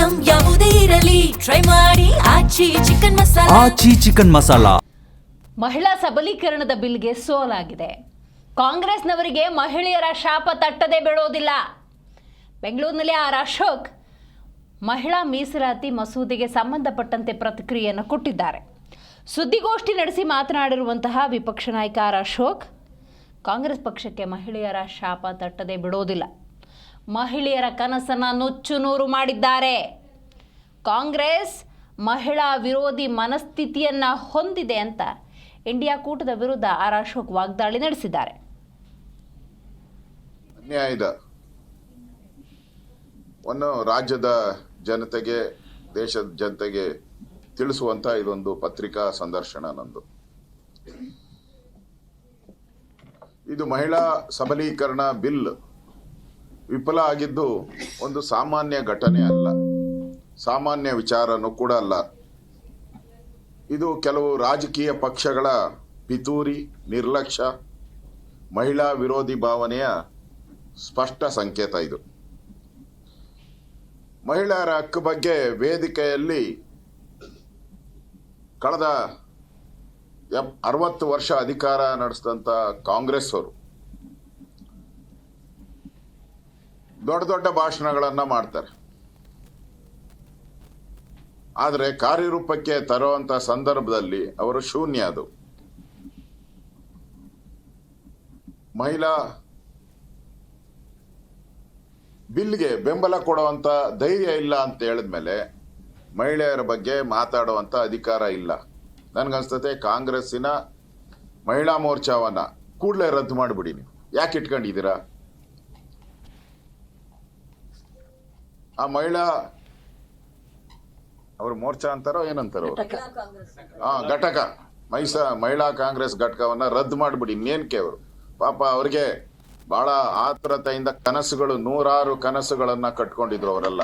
Item ಯಾವುದೇ ಇರಲಿ try ಮಾಡಿ ಆಚಿ ಚಿಕನ್ ಮಸಾಲಾ. ಆಚಿ ಚಿಕನ್ ಮಸಾಲಾ. ಮಹಿಳಾ ಸಬಲೀಕರಣದ ಬಿಲ್ಗೆ ಸೋಲಾಗಿದೆ. ಕಾಂಗ್ರೆಸ್ನವರಿಗೆ ಮಹಿಳೆಯರ ಶಾಪ ತಟ್ಟದೇ ಬಿಡೋದಿಲ್ಲ. ಬೆಂಗಳೂರಿನಲ್ಲಿ ಆರ್ ಅಶೋಕ್ ಮಹಿಳಾ ಮೀಸಲಾತಿ ಮಸೂದೆಗೆ ಸಂಬಂಧಪಟ್ಟಂತೆ ಪ್ರತಿಕ್ರಿಯೆಯನ್ನು ಕೊಟ್ಟಿದ್ದಾರೆ. ಸುದ್ದಿಗೋಷ್ಠಿ ನಡೆಸಿ ಮಾತನಾಡಿರುವಂತಹ ವಿಪಕ್ಷ ನಾಯಕ ಆರ್ ಅಶೋಕ್, ಕಾಂಗ್ರೆಸ್ ಪಕ್ಷಕ್ಕೆ ಮಹಿಳೆಯರ ಶಾಪ ತಟ್ಟದೇ ಬಿಡೋದಿಲ್ಲ. ಮಹಿಳೆಯರ ಕನಸನ್ನು ನುಚ್ಚು ನೂರು ಮಾಡಿದ್ದಾರೆ. ಕಾಂಗ್ರೆಸ್ ಮಹಿಳಾ ವಿರೋಧಿ ಮನಸ್ಥಿತಿಯನ್ನು ಹೊಂದಿದೆ ಅಂತ ಇಂಡಿಯಾ ಕೂಟದ ವಿರುದ್ಧ ಆರ್ ಅಶೋಕ್ ವಾಗ್ದಾಳಿ ನಡೆಸಿದ್ದಾರೆ. ಅನ್ಯಾಯದ ರಾಜ್ಯದ ಜನತೆಗೆ, ದೇಶದ ಜನತೆಗೆ ತಿಳಿಸುವಂತ ಇದೊಂದು ಪತ್ರಿಕಾ ಸಂದರ್ಶನ ನಂದು. ಇದು ಮಹಿಳಾ ಸಬಲೀಕರಣ ಬಿಲ್ ವಿಫಲ ಆಗಿದ್ದು ಒಂದು ಸಾಮಾನ್ಯ ಘಟನೆ ಅಲ್ಲ, ಸಾಮಾನ್ಯ ವಿಚಾರನೂ ಕೂಡ ಅಲ್ಲ. ಇದು ಕೆಲವು ರಾಜಕೀಯ ಪಕ್ಷಗಳ ಪಿತೂರಿ, ನಿರ್ಲಕ್ಷ್ಯ, ಮಹಿಳಾ ವಿರೋಧಿ ಭಾವನೆಯ ಸ್ಪಷ್ಟ ಸಂಕೇತ. ಇದು ಮಹಿಳೆಯರ ಹಕ್ಕು ಬಗ್ಗೆ ವೇದಿಕೆಯಲ್ಲಿ ಕಳೆದ 60 ವರ್ಷ ಅಧಿಕಾರ ನಡೆಸಿದಂಥ ಕಾಂಗ್ರೆಸ್ ಅವರು ದೊಡ್ಡ ದೊಡ್ಡ ಭಾಷಣಗಳನ್ನು ಮಾಡ್ತಾರೆ, ಆದರೆ ಕಾರ್ಯರೂಪಕ್ಕೆ ತರುವಂತ ಸಂದರ್ಭದಲ್ಲಿ ಅವರು ಶೂನ್ಯ. ಅದು ಮಹಿಳಾ ಬಿಲ್ಗೆ ಬೆಂಬಲ ಕೊಡುವಂತ ಧೈರ್ಯ ಇಲ್ಲ ಅಂತ ಹೇಳಿದ್ಮೇಲೆ ಮಹಿಳೆಯರ ಬಗ್ಗೆ ಮಾತಾಡುವಂತ ಅಧಿಕಾರ ಇಲ್ಲ. ನನ್ಗನ್ಸ್ತತೆ ಕಾಂಗ್ರೆಸ್ಸಿನ ಮಹಿಳಾ ಮೋರ್ಚಾವನ್ನ ಕೂಡಲೇ ರದ್ದು ಮಾಡಿಬಿಡಿ. ನೀವು ಯಾಕೆ ಇಟ್ಕೊಂಡಿದ್ದೀರಾ? ಆ ಮಹಿಳಾ ಅವರು ಮೋರ್ಚಾ ಅಂತಾರೋ ಏನಂತಾರೋ ಘಟಕ ಮಹಿಳಾ ಕಾಂಗ್ರೆಸ್ ಘಟಕವನ್ನ ರದ್ದು ಮಾಡಿಬಿಡಿ. ಇನ್ನೇನಕ್ಕೆ ಅವರು ಪಾಪ ಅವ್ರಿಗೆ ಬಹಳ ಆತುರತೆಯಿಂದ ಕನಸುಗಳು, 100 ಕನಸುಗಳನ್ನ ಕಟ್ಕೊಂಡಿದ್ರು ಅವರೆಲ್ಲ.